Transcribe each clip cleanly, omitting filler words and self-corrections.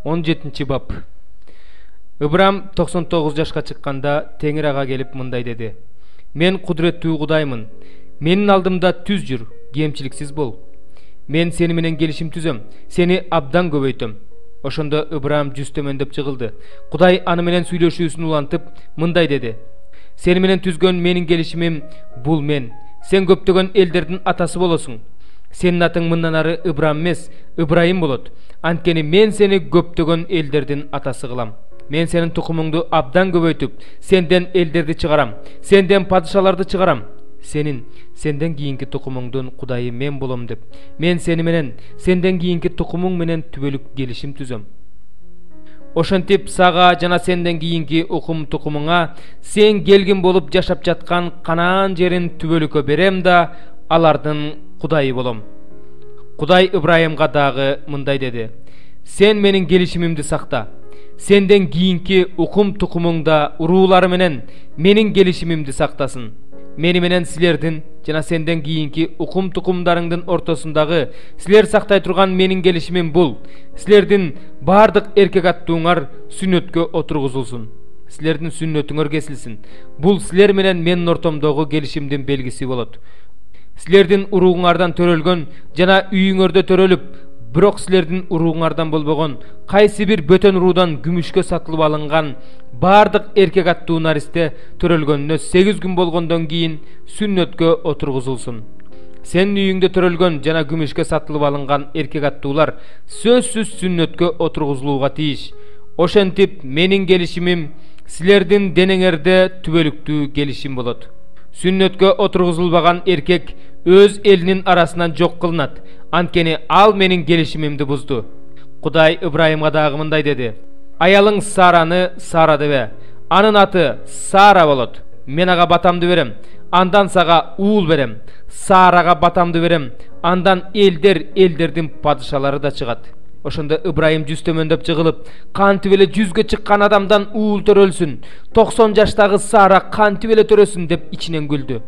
17 бап. Ыбырам 99 жашка чыкканда Теңир ага келип мындай деди: "Мен кудуреттүү Кудаймын. Менин алдымда түз жүр, кемчиликсиз бол. Мен сени менен келишим түзөм, сени абдан көбөйтөм." Ошондо Ыбырам жүз төмөндөп чыгылды. Кудай аны менен сүйлөшүүсүн улантып мындай деди: "Сени менен түзгөн менин келишимим бул мен. Сен көптөгөн элдердин атасы болосуң. Сенин атың мындан ары Ыбырам эмес, Ыбрайым болот. Анткени мен сени көптөгөн элдердин атасы кылам. Мен сенин тукумуңду абдан көбөйтүп, сенден элдерди чыгарам, сенден падышаларды чыгарам. Сенден кийинки тукумуңдун Кудайы мен болом деп. Мен сени менен, сенден кийинки тукумуң менен түбөлүк келишим түзөм. Ошентип сага жана сенден кийинки тукумуңа сен келгин болуп жашап жаткан Канаан жерин түбөлүккө берем да, алардын Кудайы болом." Кудай Ыбрайымга дагы мындай деди: "Сен менин келишимимди сакта. Сенден кийинки тукумуңда уруулары менен менин келишимимди сактасын. Мени менен силердин жана сенден кийинки тукумдарыңдын ортосундагы силер сактай турган менин келишимим бул: силердин бардык эркек аттууңар сүннөткө отургузулсун. Силердин сүннөтүңөр кесилсин. Бул силер менен менин ортомдогу келишимдин белгиси болот. Силердин урууңардан төрөлгөн жана үйүңөрдө төрөлүп, бирок силердин урууңардан болбогон кайсы бир бөтөн уруудан күмүшкө сатылып алынган бардык эркек аттуу наристе төрөлгөнүнө 8 күн болгондон кийин сүннөткө отургузулсун. Сенин үйүңдө төрөлгөн жана күмүшкө сатылып алынган эркек аттуулар сөзсүз сүннөткө отургузулууга тийиш. Ошентип менин келишимим силердин денеңерде түбөлүктүү келишим болот. Сүннөткө отургузулбаган эркек өз элинин арасынан жок кылынат. Анткени ал менин келишимимди бузду." Кудай Ыбрайымга дагы мындай деди: "Аялың Сараны Сара дебе. Анын аты Сара болот. Мен ага батамды берем, андан сага уул берем. Сарага батамды берем, андан элдердин падышалары да чыгат." Ошондо Ыбрайым жүз төмөндөп чыгылып, кантип эле 100гө чыккан адамдан уул төрөлсүн, 90 жаштагы Сара кантип эле төрөсүн деп ичинен күлдү.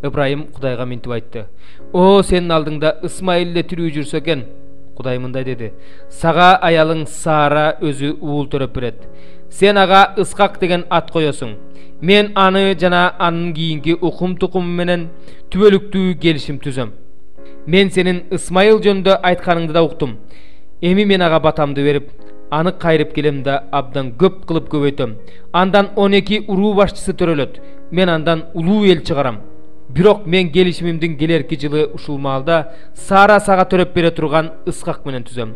Ыбрайым Кудайга минтип айтты: "О, сенин алдыңда Исмаил эле тирүү жүрсө экен." Кудай мындай деди: "Сага аялың Сара өзү уул төрөп берет. Сен ага Исхак деген ат коесуң. Мен аны жана анын кийинки тукуму менен түбөлүктүү келишим түзөм. Мен сенин Исмаил жөнүндө айтканыңды да уктум. Эми мен ага батамды берип, аны кайрып келем да абдан көп кылып көбөйтөм. Андан 12 уруу башчысы төрөлөт. Мен андан улуу эл чыгарам. Бирок мен келишимимдин келерки жылы ушул маалда Сара сага төрөп бере турган Исхак менен түзөм."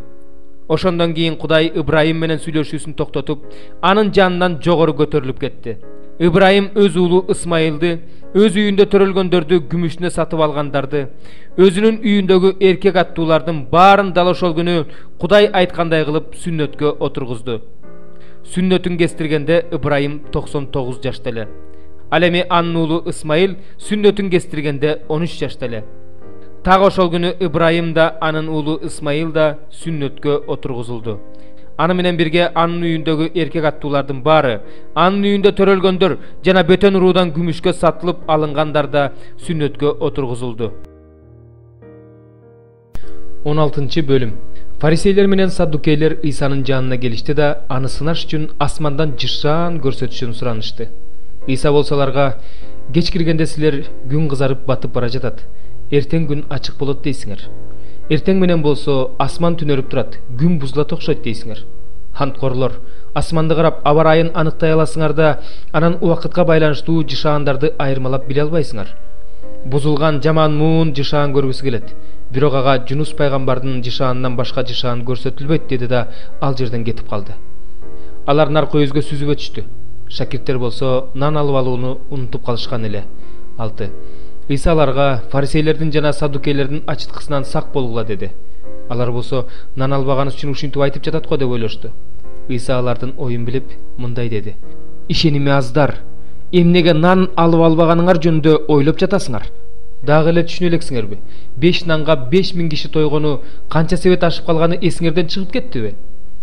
Ошондон кийин Кудай Ыбрайым менен сүйлөшүүсүн токтотуп, анын жанынан жогору көтөрүлүп кетти. Ыбрайым өз уулу Исмаилди, өз үйүндө төрөлгөндөрдү күмүшүнө сатып алгандарды, өзүнүн үйүндөгү эркек аттуулардын баарын дал ошол күнү Кудай айткандай кылып сүннөткө отургузду. Сүннөтүн кестиргенде Ыбрайым 99 жашта эле. Ал эми анын уулу Исмаил сүннөтүн кестиргенде 13 жашта эле. Так ошол күнү Ыбрайым да анын уулу Исмаил да сүннөткө отургузулду. Аны менен бирге анын үйүндөгү эркек аттуулардын баары, анын үйүндө төрөлгөндөр жана бөтөн уруудан күмүшкө сатылып алынгандар да сүннөткө отургузулду. 16 бөлүм. Фарисейлер менен саддукейлер Исанын жанына келишти да аны сынаш үчүн асмандан жышаан көрсөтүшүн суранышты. Иса болсо аларга: "Кеч киргенде силер күн кызарып батып бара жатат. Эртең күн ачык болот дейсиңер. Эртең менен болсо асман түнөрүп турат, күн бузулат окшойт дейсиңер. Ханткорлор, асманды карап аба ырайын аныктай аласыңар да анан убакытка байланыштуу жышаандарды айырмалап биле албайсыңар. Бузулган жаман муун жышаан көргүсү келет. Бирок ага Жунус пайгамбардын жышаанынан башка жышаан көрсөтүлбөйт" деди да ал жерден кетип калды. Алар наркы өзгө сүзүп өтүштү. Шакирттер болсо нан алып алууну унутуп калышкан эле. 6. Иса аларга фарисейлердин жана саддукейлердин ачыткысынан сак болгула деди. Алар болсо нан албаганыбыз үчүн ушинтип айтып жатат го деп ойлошту. Иса алардын оюн билип мындай деди: "Ишеними аздар, эмнеге нан алып албаганыңар жөнүндө ойлоп жатасыңар? Дагы эле түшүнө элексиңерби? 5 нанга 5000 киши тойгону канча себет ашып калганы эсиңерден чыгып кеттиби?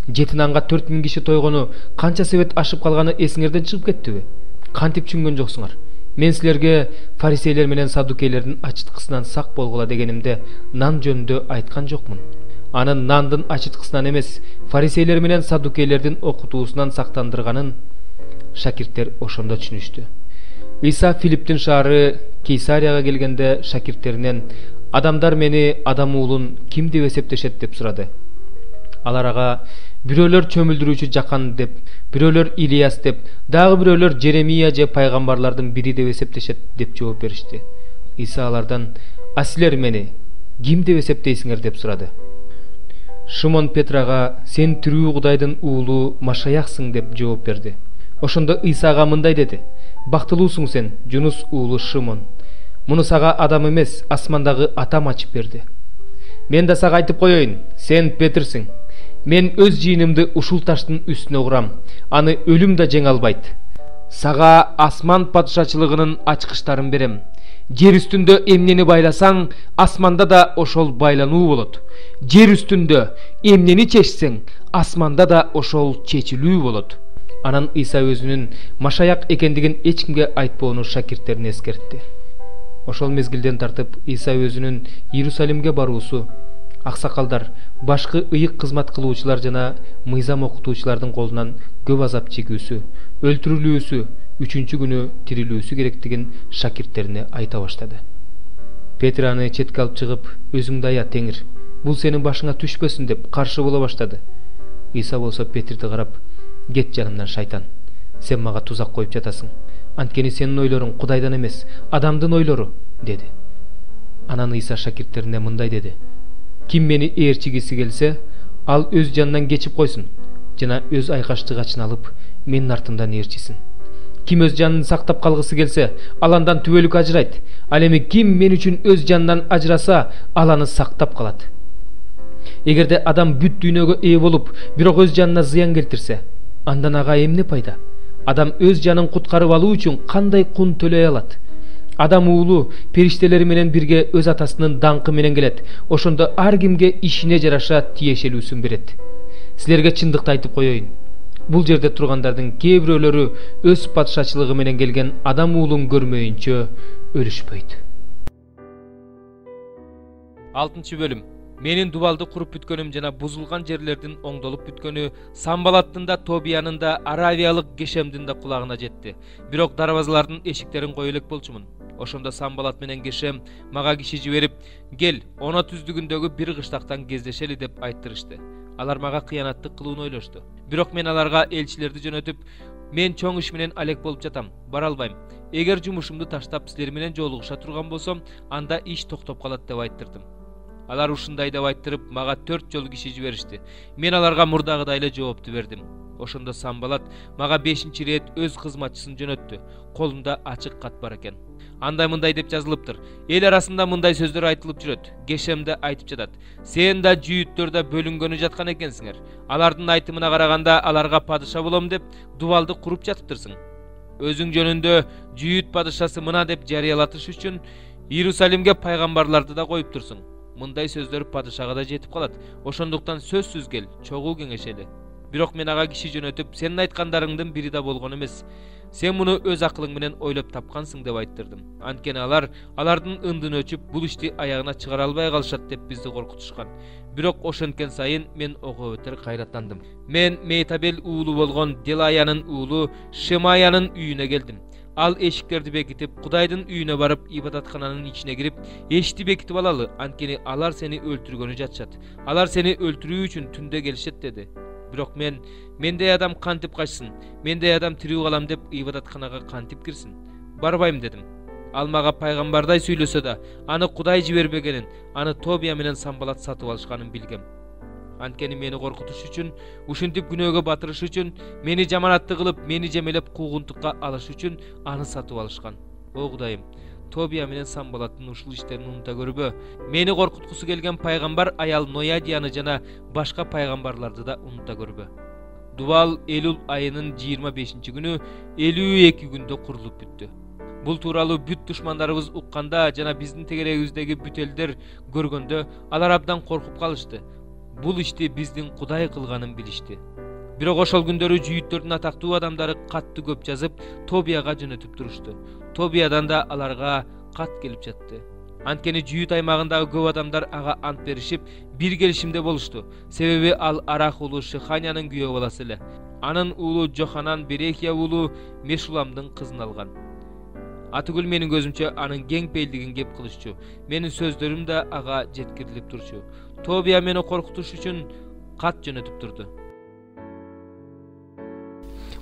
7 нанга 4000 киши тойгону канча себет ашып калганы эсиңерден чыгып кеттиби? Кантип түшүнгөн жоксуңар? Мен силерге фарисейлер менен саддукейлердин ачыткысынан сак болгула дегенимде нан жөнүндө айткан жокмун. аны нандын ачыткысынан эмес, фарисейлер менен садукейлердин окутуусунан сактандырганын шакирттер ошондо түшүнүштү. Иса Филипптин шаары Кейсарияга келгенде шакирттеринен адамдар мени адам уулун ким деп эсептешет деп сурады. Алар ага бирөөлөр чөмүлдүрүүчү Жакан деп, бирөөлөр Илияс деп, дагы бирөөлөр Жеремия же пайгамбарлардын бири деп эсептешет деп жооп беришти. Иса алардан "А силер мени ким деп эсептейсиңер?" деп сурады. Шимон Петрага "Сен тирүү Кудайдын уулу Машаяксың" деп жооп берди. Ошондо Исага мындай деди: "Бактылуусуң сен, Жунус уулу Шимон. Муну сага адам эмес, асмандагы Атам ачып берди. Мен да сага айтып коеюн, сен Петрсиң. Мен өз жийинимди ушул таштын үстүнө курам. Аны өлүм да жеңе албайт. Сага асман падышачылыгынын ачкычтарын берем. Жер үстүндө эмнени байласаң, асманда да ошол байлануу болот. Жер үстүндө эмнени чечсең, асманда да ошол чечилүү болот." Анан Иса өзүнүн Машаяк экендигин эч кимге айтпоону шакирттерине эскертти. Ошол мезгилден тартып Иса өзүнүн Иерусалимге баруусу, аксакалдар, башкы ыйык кызмат кылуучулар жана мыйзам окутуучулардын колунан көп азап чегүүсү, өлтүрүлүүсү, 3-күнү күнү тирилүүсү керектигин шакирттерине айта баштады. Петр аны четке алып чыгып, "Өзүңдү ая, Теңир, бул сенин башыңа түшпөсүн" деп каршы боло баштады. Иса болсо Петрди карап: "Кет жанымдан, шайтан. Сен мага тузак коюп жатасың. Анткени сенин ойлоруң Кудайдан эмес, адамдын ойлору" деди. Анан Иса шакирттерине мындай деди: "Ким мени ээрчигиси келсе, ал өз жанынан кечип койсун жана өз айкаштыгачын алып, менин артымдан ээрчисин. Ким өз жанын сактап калгысы келсе, ал андан түбөлүк ажырайт. Ал эми ким мен үчүн өз жанынан ажыраса, ал аны сактап калат. Эгерде адам бүт дүйнөгө ээ болуп, бирок өз жанына зыян келтирсе, андан ага эмне пайда? Адам өз жанын куткарып алуу үчүн кандай кун төлөй алат? Адам уулу периштелери менен бирге өз атасынын даңкы менен келет. Ошондо ар кимге ишине жараша тиешелүүсүн берет. Силерге чындыкты айтып коеюн. Бул жерде тургандардын кээ бирөөлөрү өз падышачылыгы менен келген адам уулун көрмөйүнчө өлүшпөйт." 6-бөлүм. Менин дубалды куруп бүткөнүм жана бузулган жерлердин оңдолуп бүткөнү Самбалаттын да, Тобиянын да, Аравиялык Гешемдин да кулагына жетти. Бирок дарбазалардын эшиктерин кое элек болчумун. Ошондо Самбалат менен Гешем мага киши жиберип: "Кел, Она түздүгүндөгү бир кыштактан кездешели" деп айттырышты. Алар мага кыянаттык кылууну ойлошту. Бирок мен аларга элчилерди жөнөтүп: "Мен чоң иш менен алек болуп жатам, бара албайм. Эгер жумушумду таштап силер менен жолугуша турган болсом, анда иш токтоп калат" деп айттырдым. Алар ушундай деп айттырып, мага 4 жолу киши жиберишти. Мен аларга мурдагыдай эле жоопту бердим. Ошондо Самбалат мага 5-чи рет өз кызматчысын жөнөттү. Колунда ачык кат бар экен. Андай мындай деп жазылыптыр: "Эл арасында мындай сөздөр айтылып жүрөт. Гешемде айтып жатат: Сен да жүйүттөрдө бөлүнгөнү жаткан экенсиңер. Алардын айтымына караганда аларга падыша болом деп дубалды куруп жатыптырсың. Өзүң жөнүндө жүйүт падышасы мына деп жарыялатыш үчүн Иерусалимге пайгамбарларды да коюптурсуң. Мындай сөздөр падышага да жетип калат. Ошондуктан сөзсүз кел, чогуу кеңешели." Бирок мен ага киши жөнөтүп: "Сенин айткандарыңдын бири да болгон эмес. Сен муну өз акылың менен ойлоп тапкансың" деп айттырдым. Анткени алардын ындын өчүп, бул ишти аягына чыгара албай калышат деп бизди коркутушкан. Бирок ошенткен сайын мен ого бетер кайраттандым. Мен Мейтабел уулу болгон Делаянын уулу Шемаянын үйүнө келдим. Ал эшиктерди бекитип, Кудайдын үйүнө барып, ибадаткананын ичине кирип, эшикти бекитип алалы, анткени алар сени өлтүргөнү жатышат. Алар сени өлтүрүү үчүн түндө келишет деди. Бирок мендей адам кантип качсын? Мендей адам тирүү калам деп ибадатканага кантип кирсин? Барбайм дедим. Ал мага пайгамбардай сүйлөсө да, аны Кудай жибербегенин, аны Тобия менен Самбалат сатып алышканын билгем. Анткени мени коркутуш үчүн, ушинтип күнөөгө батырыш үчүн, мени жаманатты кылып, мени жемелеп куугунтукка алыш үчүн аны сатып алышкан. О Кудайым, Тобия менен Самбалаттын ушул иштерин унута көрбө. Мени коркуткусу келген пайгамбар аял Ноядияны жана башка пайгамбарларды да унута көрбө. Дубал Элул айынын 25-чи күнү 52 күндө курулуп бүттү. Бул тууралуу бүт душмандарыбыз укканда жана биздин тегерегибиздеги бүт элдер көргөндө, алар абдан коркуп калышты. Бул ишти биздин Кудай кылганын билишти. Бирок ошол күндөрү жүйүттөрдүн атактуу адамдары катты көп жазып, Тобияга жөнөтүп турушту. Тобиядан да аларга кат келип жатты. Анткени Жүйүт аймагындагы көп адамдар ага ант беришип, бир келишимде болушту. Себеби ал Арах уулу Шиханянын күйөө баласы эле. Анын уулу Жоханан Берехия уулу Мешуламдын кызын алган. Атыгүл менин көзүмчө анын кең пейилдигин кеп кылышчу. Менин сөздөрүм да ага жеткирилип турчу. Тобия мени коркутуш үчүн кат жөнөтүп турду.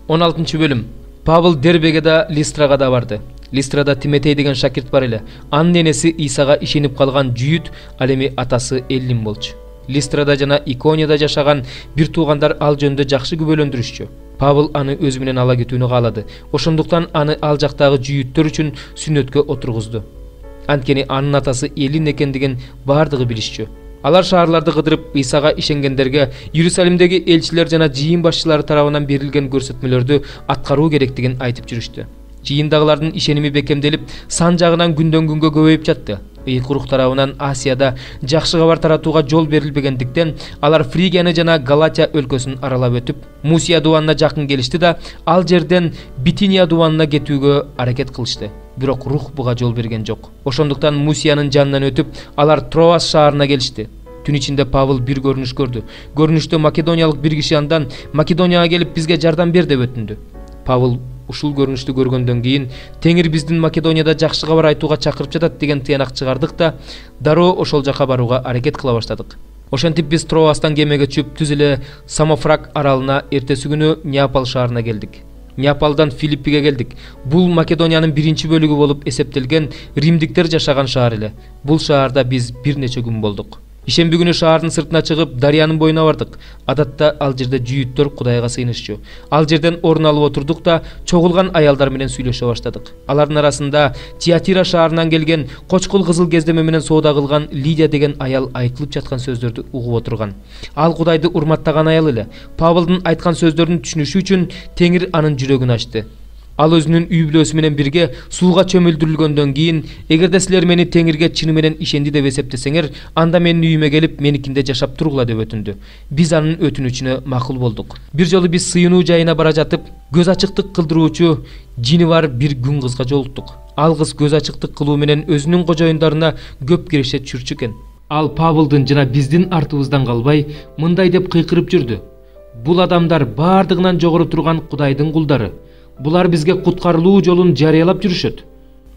16-бөлүм. Павыл Дербеге да Листрага да барды. Листрада Тиметей деген шакирт бар эле. Анын энеси Исага ишенип калган Жүйүт, ал эми атасы Эллин болчу. Листрада жана Иконияда жашаган бир туугандар ал жөнүндө жакшы күбөлөндүрүшчү. Павыл аны өзү менен ала кетүүнү каалады. Ошондуктан аны ал жактагы жүйүттөр үчүн сүннөткө отургузду. Анткени анын атасы Эллин экендигин бардыгы билишчү. Алар шаарларды кыдырып Исага ишенгендерге Иерусалимдеги элчилер жана жыйын башчылары тарабынан берилген көрсөтмөлөрдү аткаруу керектигин айтып жүрүштү. Жыйындагылардын ишеними бекемделип, сан жагынан күндөн күнгө көбөйүп жатты. Ыйык рух тарабынан Асияда жакшы кабар таратууга жол берилбегендиктен, алар Фригияны жана Галатия өлкөсүн аралап өтүп, Мусия дубанына жакын келишти да, ал жерден Битиния дубанына кетүүгө аракет кылышты. Бирок рух буга жол берген жок. Ошондуктан Мусиянын жанынан өтүп, алар Троас шаарына келишти. Түн ичинде Павыл бир көрүнүш көрдү. Көрүнүштө македониялык бир киши андан Македонияга келип бизге жардам бер деп өтүндү. Павыл ушул көрүнүштү көргөндөн кийин Теңир биздин Македонияда жакшы кабар айтууга чакырып жатат деген тыянак чыгардык да, дароо ошол жака барууга аракет кыла баштадык. Ошентип биз Троастан кемеге түшүп түз эле Самофрак аралына эртеси күнү Неаполь шаарына келдик. Неаполдан Филиппиге келдик. Бул Македониянын биринчи бөлүгү болуп эсептелген римдиктер жашаган шаар эле. Бул шаарда биз бир нече күн болдук. Ишемби күнү шаардын сыртына чыгып, дарыянын боюна бардык. Адатта ал жерде жүйүттөр Кудайга сыйынышчу. Ал жерден орун алып отурдук да, чогулган аялдар менен сүйлөшө баштадык. Алардын арасында Тиатира шаарынан келген, кочкул кызыл кездеме менен соода кылган Лидия деген аял айтылып жаткан сөздөрдү угуп отурган. Ал Кудайды урматтаган аял эле. Павылдын айткан сөздөрүн түшүнүшү үчүн Теңир анын жүрөгүн ачты. Ал өзүнүн үй бүлөсү менен бирге сууга чөмүлдүрүлгөндөн кийин, эгерде силер мени Теңирге чыны менен ишенди деп эсептесеңер, анда менин үйүмө келип, меникинде жашап тургула деп өтүндү. Биз анын өтүнүчүнө макул болдук. Бир жолу биз сыйынуу жайына бара жатып, көз ачыктык кылдыруучу жини бар бир күн кызга жолуктук. Ал кыз көз ачыктык кылуу менен өзүнүн кожоюндарына көп киреше түшүрчү экен. Ал Павылдын жана биздин артыбыздан калбай, мындай деп кыйкырып жүрдү: "Бул адамдар бардыгынан жогору турган Кудайдын кулдары. Булар бизге куткарылуу жолун жарыялап жүрүшөт."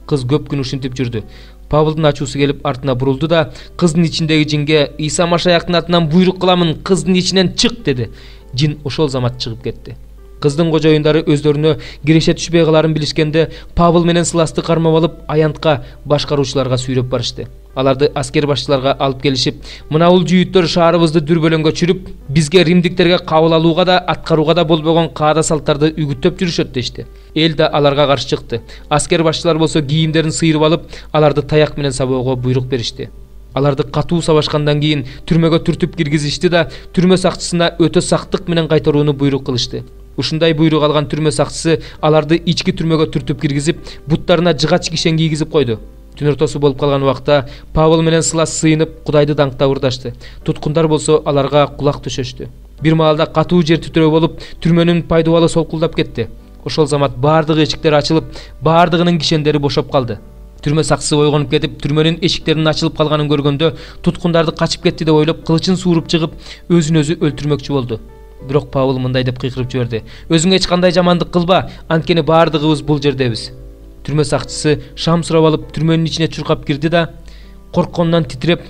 Кыз көп күн ушинтип жүрдү. Павылдын ачуусу келип артына бурулду да, кыздын ичиндеги жинге "Иса Машаяктын атынан буйрук кыламын, кыздын ичинен чык" деди. Жин ошол замат чыгып кетти. Кыздын кожоюндары өздөрүнө киреше түшпөй каларын билишкенде, Павыл менен Сыласты кармап алып, аянтка башкаруучуларга сүйрөп барышты. Аларды аскер башчыларга алып келишип, "Мына бул жүйүттөр шаарыбызды дүрбөлөңгө чүрүп, бизге римдиктерге кабыл алууга да, аткарууга да болбогон каада салттарды үгүттөп жүрүшөт" дешти. Эл да аларга каршы чыкты. Аскер башчылар болсо кийимдерин сыйрып алып, аларды таяк менен сабоого буйрук беришти. Аларды катуу сабашкандан кийин түрмөгө түртүп киргизишти да, түрмө сакчысына өтө сактык менен кайтарууну буйрук кылышты. Ушундай буйрук алган түрмө сакчысы аларды ички түрмөгө түртүп киргизип, буттарына жыгач кишен кийгизип койду. Түн ортосу болуп калган убакта Павыл менен Сылас сыйынып Кудайды даңктап урдашты. Туткундар болсо аларга кулак төшөштү. Бир маалда катуу жер титирөө болуп, түрмөнүн пайдубалы солкулдап кетти. Ошол замат бардыгы эшиктер ачылып, бардыгынын кишендери бошоп калды. Түрмө сакчысы ойгонуп кетип, түрмөнүн эшиктеринин ачылып калганын көргөндө, туткундарды качып кетти деп ойлоп, кылычын сууруп чыгып, өзүн өзү өлтүрмөкчү болду. Бирок Павыл мындай деп кыйкырып жиберди: "Өзүңө эч кандай жамандык кылба, анткени бардыгыбыз бул жердебиз." Түрмө сакчысы шам сурап алып, түрмөнүн ичине чуркап кирди да, коркконунан титиреп,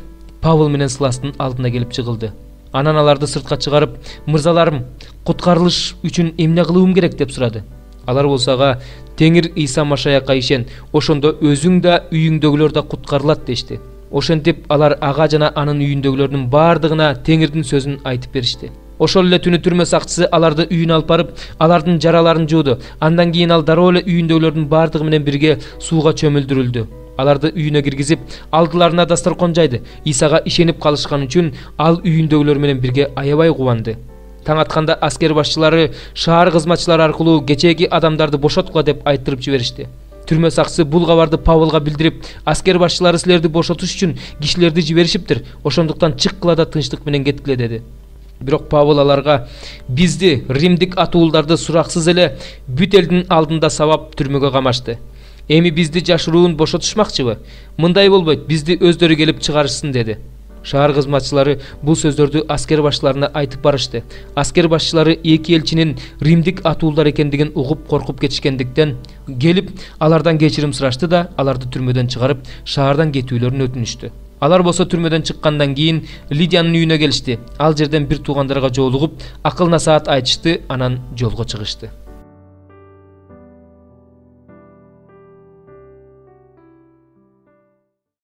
Павыл менен Сыластын алдына келип чыгылды. Анан аларды сыртка чыгарып, "Мырзаларым, куткарылыш үчүн эмне кылуум керек?" деп сурады. Алар болсо ага "Теңир Иса Машаякка ишен, ошондо өзүң да үйүңдөгүлөр да куткарылат" дешти. Ошентип алар ага жана анын үйүндөгүлөрдүн бардыгына Теңирдин сөзүн айтып беришти. Ошол эле түнү түрмө сакчысы аларды үйүнө алып барып, алардын жараларын жууду. Андан кийин ал дароо эле үйүндөгүлөрдүн бардыгы менен бирге сууга чөмүлдүрүлдү. Аларды үйүнө киргизип, алдыларына дасторкон жайды. Исага ишенип калышкан үчүн ал үйүндөгүлөр менен бирге аябай кубанды. Таң атканда аскер башчылары шаар кызматчылары аркылуу кечээги адамдарды бошоткула деп айттырып жиберишти. Түрмө сакчысы бул кабарды Павылга билдирип, аскер башчылары силерди бошотуш үчүн кишилерди жиберишиптир. Ошондуктан чыккыла да тынчтык менен кеткиле деди. Бирок Павыл аларга бизди римдик атуулдарды сураксыз эле бүт элдин алдында сабап түрмөгө камашты. Эми бизди жашыруун бошотушмакчыбы? Мындай болбойт, бизди өздөрү келип чыгарышсын деди. Шаар кызматчылары бул сөздөрдү аскер башчыларына айтып барышты. Аскер башчылары эки элчинин римдик атуулдар экендигин угуп коркуп кетишкендиктен келип алардан кечирим сурашты да аларды түрмөдөн чыгарып шаардан кетүүлөрүн өтүнүштү. Алар болсо түрмөдөн чыккандан кийин Лидиянын үйүнө келишти. Ал жерден бир туугандарга жолугуп, акыл насаат айтышты, анан жолго чыгышты.